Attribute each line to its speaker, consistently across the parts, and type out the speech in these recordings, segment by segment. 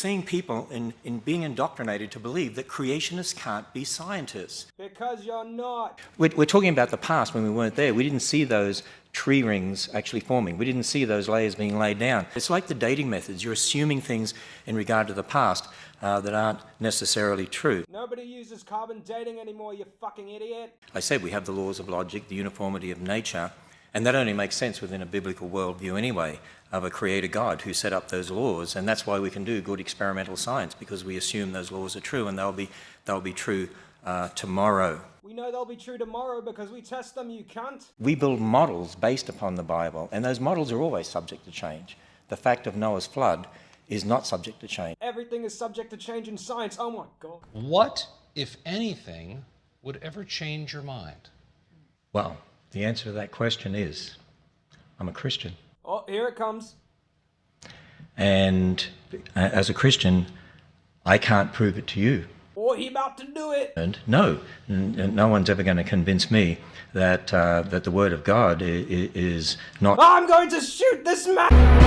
Speaker 1: seeing people in being indoctrinated to believe that creationists can't be scientists.
Speaker 2: Because you're not.
Speaker 1: We're talking about the past when we weren't there. We didn't see those tree rings actually forming. We didn't see those layers being laid down. It's like the dating methods. You're assuming things in regard to the past that aren't necessarily true.
Speaker 2: Nobody uses carbon dating anymore, you fucking idiot.
Speaker 1: I said we have the laws of logic, the uniformity of nature, and that only makes sense within a biblical worldview anyway, of a creator God who set up those laws, and that's why we can do good experimental science, because we assume those laws are true, and they'll be true tomorrow.
Speaker 2: We know they'll be true tomorrow because we test them, you cunt.
Speaker 1: We build models based upon the Bible, and those models are always subject to change. The fact of Noah's flood is not subject to change.
Speaker 2: Everything is subject to change in science, oh my God.
Speaker 3: What, if anything, would ever change your mind?
Speaker 1: Well, the answer to that question is, I'm a Christian.
Speaker 2: Oh, here it comes.
Speaker 1: And as a Christian, I can't prove it to you.
Speaker 2: Oh, he about to do it.
Speaker 1: And no one's ever going to convince me that that the Word of God is not...
Speaker 2: I'm going to shoot this man!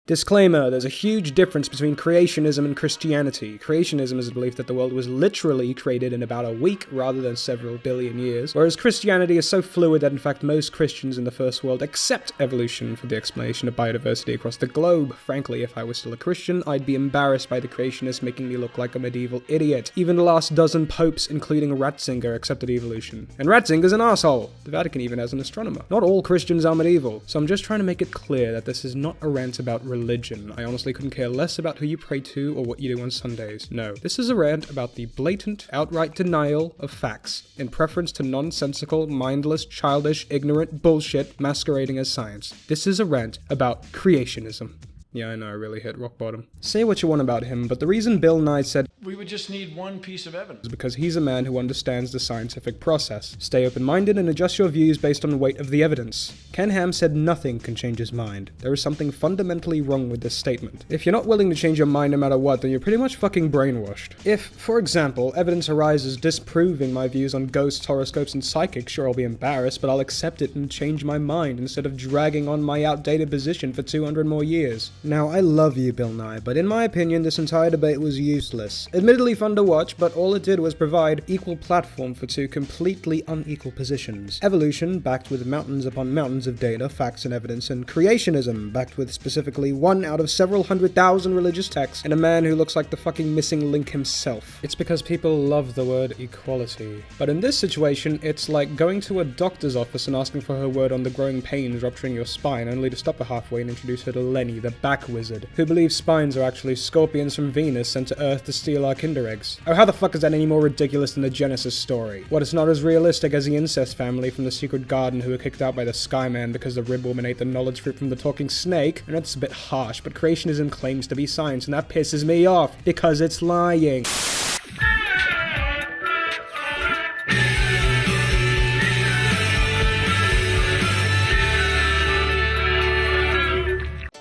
Speaker 2: Disclaimer, there's a huge difference between creationism and Christianity. Creationism is the belief that the world was literally created in about a week rather than several billion years, whereas Christianity is so fluid that in fact most Christians in the first world accept evolution for the explanation of biodiversity across the globe. Frankly, if I was still a Christian, I'd be embarrassed by the creationists making me look like a medieval idiot. Even the last dozen popes, including Ratzinger, accepted evolution. And Ratzinger's an asshole! The Vatican even has an astronomer. Not all Christians are medieval, so I'm just trying to make it clear that this is not a rant about religion. I honestly couldn't care less about who you pray to or what you do on Sundays. No, this is a rant about the blatant, outright denial of facts in preference to nonsensical, mindless, childish, ignorant bullshit masquerading as science. This is a rant about creationism. Yeah, I know, I really hit rock bottom. Say what you want about him, but the reason Bill Nye said
Speaker 4: we would just need one piece of evidence
Speaker 2: is because he's a man who understands the scientific process. Stay open-minded and adjust your views based on the weight of the evidence. Ken Ham said nothing can change his mind. There is something fundamentally wrong with this statement. If you're not willing to change your mind no matter what, then you're pretty much fucking brainwashed. If, for example, evidence arises disproving my views on ghosts, horoscopes, and psychics, sure, I'll be embarrassed, but I'll accept it and change my mind instead of dragging on my outdated position for 200 more years. Now, I love you, Bill Nye, but in my opinion, this entire debate was useless. Admittedly fun to watch, but all it did was provide equal platform for two completely unequal positions. Evolution, backed with mountains upon mountains of data, facts, and evidence, and creationism, backed with specifically one out of several 100,000 religious texts, and a man who looks like the fucking missing link himself. It's because people love the word equality. But in this situation, it's like going to a doctor's office and asking for her word on the growing pains rupturing your spine, only to stop her halfway and introduce her to Lenny, the back wizard, who believes spines are actually scorpions from Venus sent to Earth to steal our Kinder eggs. Oh, how the fuck is that any more ridiculous than the Genesis story? What, it's not as realistic as the incest family from the Secret Garden who were kicked out by the Skyman because the rib woman ate the knowledge fruit from the talking snake? And that's a bit harsh, but creationism claims to be science, and that pisses me off, because it's lying.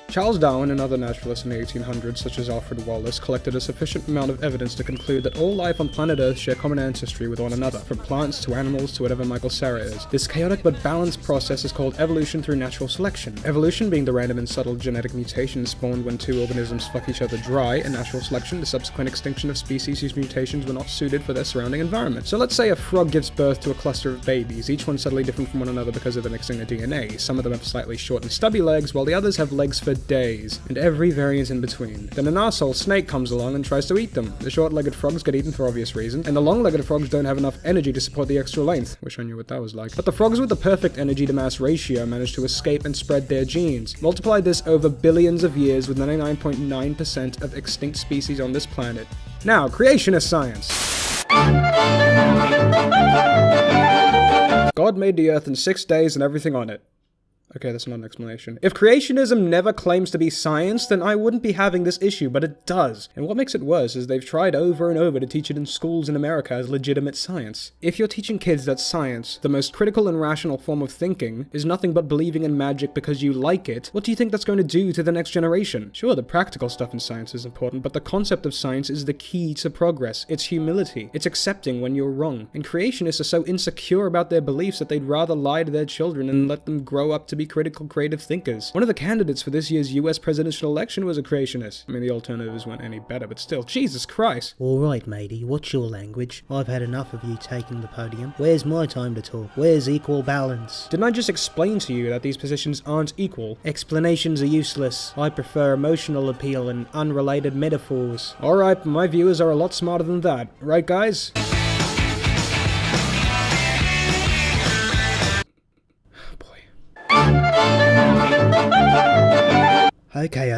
Speaker 2: Charles Darwin and other naturalists in the 1800s, such as Alfred Wallace, collected a sufficient amount of evidence to conclude that all life on planet Earth share common ancestry with one another, from plants to animals to whatever Michael Cera is. This chaotic but balanced process is called evolution through natural selection. Evolution being the random and subtle genetic mutation spawned when two organisms fuck each other dry, and natural selection the subsequent extinction of species whose mutations were not suited for their surrounding environment. So let's say a frog gives birth to a cluster of babies, each one subtly different from one another because of the mixing of DNA. Some of them have slightly short and stubby legs, while the others have legs for days, and every variant in between. Then an arsehole snake comes along and tries to eat them. The short-legged frogs get eaten for obvious reasons, and the long-legged frogs don't have enough energy to support the extra length. Wish I knew what that was like. But the frogs with the perfect energy-to-mass ratio managed to escape and spread their genes. Multiply this over billions of years with 99.9% of extinct species on this planet. Now, creationist science. God made the earth in 6 days and everything on it. Okay, that's not an explanation. If creationism never claims to be science, then I wouldn't be having this issue, but it does. And what makes it worse is they've tried over and over to teach it in schools in America as legitimate science. If you're teaching kids that science, the most critical and rational form of thinking, is nothing but believing in magic because you like it, what do you think that's going to do to the next generation? Sure, the practical stuff in science is important, but the concept of science is the key to progress. It's humility. It's accepting when you're wrong. And creationists are so insecure about their beliefs that they'd rather lie to their children and let them grow up to be critical, creative thinkers. One of the candidates for this year's US presidential election was a creationist. I mean, the alternatives weren't any better, but still, Jesus Christ.
Speaker 5: Alright matey, what's your language? I've had enough of you taking the podium. Where's my time to talk? Where's equal balance?
Speaker 2: Didn't I just explain to you that these positions aren't equal?
Speaker 5: Explanations are useless. I prefer emotional appeal and unrelated metaphors.
Speaker 2: Alright, my viewers are a lot smarter than that. Right, guys?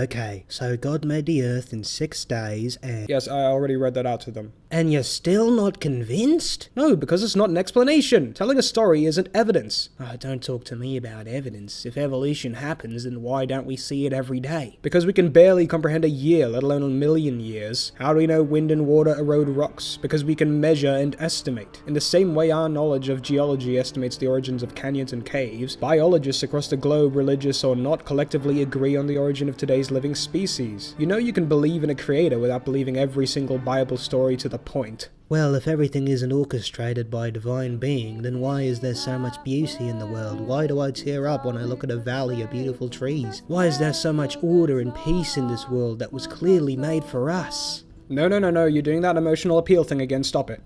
Speaker 5: Okay, so God made the earth in 6 days and...
Speaker 2: Yes, I already read that out to them.
Speaker 5: And you're still not convinced?
Speaker 2: No, because it's not an explanation. Telling a story isn't evidence.
Speaker 5: Oh, don't talk to me about evidence. If evolution happens, then why don't we see it every day?
Speaker 2: Because we can barely comprehend a year, let alone a million years. How do we know wind and water erode rocks? Because we can measure and estimate. In the same way our knowledge of geology estimates the origins of canyons and caves, biologists across the globe, religious or not, collectively agree on the origin of today's living species. You know you can believe in a creator without believing every single Bible story to the point.
Speaker 5: Well, if everything isn't orchestrated by a divine being, then why is there so much beauty in the world? Why do I tear up when I look at a valley of beautiful trees? Why is there so much order and peace in this world that was clearly made for us?
Speaker 2: No, you're doing that emotional appeal thing again, stop it.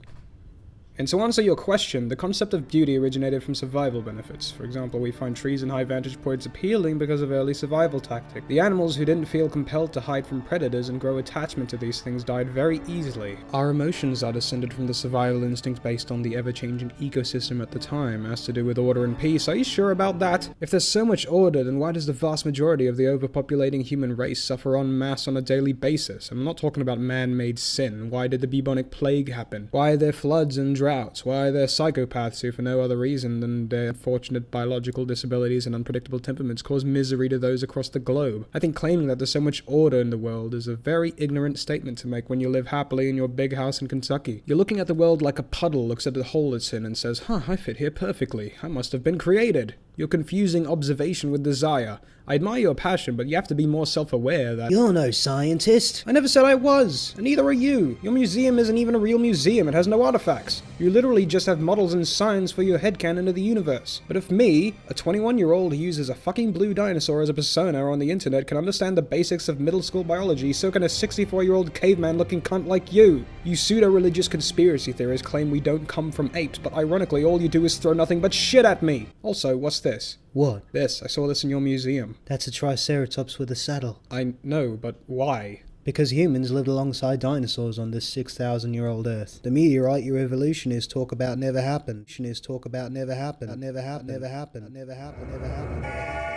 Speaker 2: And to answer your question, the concept of beauty originated from survival benefits. For example, we find trees and high vantage points appealing because of early survival tactics. The animals who didn't feel compelled to hide from predators and grow attachment to these things died very easily. Our emotions are descended from the survival instincts based on the ever-changing ecosystem at the time, as to do with order and peace. Are you sure about that? If there's so much order, then why does the vast majority of the overpopulating human race suffer en masse on a daily basis? I'm not talking about man-made sin. Why did the bubonic plague happen? Why are there floods and droughts? Why are there psychopaths who, for no other reason than their unfortunate biological disabilities and unpredictable temperaments, cause misery to those across the globe? I think claiming that there's so much order in the world is a very ignorant statement to make when you live happily in your big house in Kentucky. You're looking at the world like a puddle looks at the hole it's in and says, I fit here perfectly. I must have been created. You're confusing observation with desire. I admire your passion, but you have to be more self-aware that—
Speaker 5: You're no scientist.
Speaker 2: I never said I was, and neither are you. Your museum isn't even a real museum, it has no artifacts. You literally just have models and signs for your headcanon of the universe. But if me, a 21-year-old who uses a fucking blue dinosaur as a persona on the internet, can understand the basics of middle school biology, so can a 64-year-old caveman-looking cunt like you. You pseudo-religious conspiracy theorists claim we don't come from apes, but ironically all you do is throw nothing but shit at me. Also, what's this?
Speaker 5: What?
Speaker 2: This. I saw this in your museum.
Speaker 5: That's a triceratops with a saddle.
Speaker 2: I know, but why?
Speaker 5: Because humans lived alongside dinosaurs on this 6,000-year-old Earth. The meteorite your evolutionists talk about never happened. Evolutionists talk about never happened. Never happened. Never happened. Never happened. Never happened. Never happened.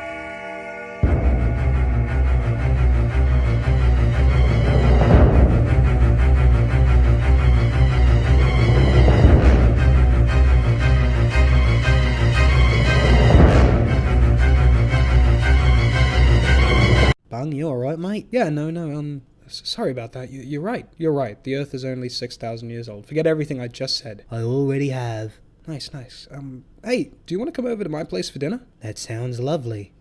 Speaker 5: Bung, you alright, mate?
Speaker 2: Yeah, no, sorry about that. You're right. You're right. The Earth is only 6,000 years old. Forget everything I just said.
Speaker 5: I already have.
Speaker 2: Nice. Hey, do you want to come over to my place for dinner?
Speaker 5: That sounds lovely.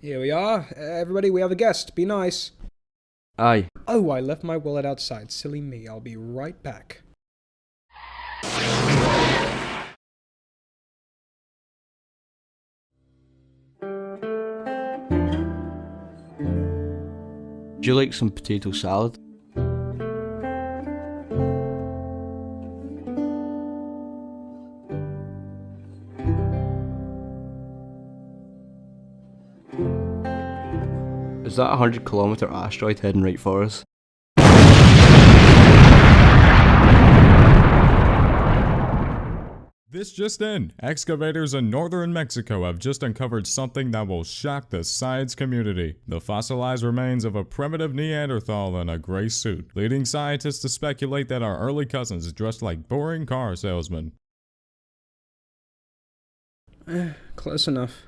Speaker 2: Here we are. Everybody, we have a guest. Be nice.
Speaker 6: Aye.
Speaker 2: Oh, I left my wallet outside. Silly me. I'll be right back.
Speaker 6: Would you like some potato salad? Is that a 100-kilometer asteroid heading right for us?
Speaker 7: This just in, excavators in northern Mexico have just uncovered something that will shock the science community. The fossilized remains of a primitive Neanderthal in a gray suit, leading scientists to speculate that our early cousins dressed like boring car salesmen.
Speaker 2: Close enough.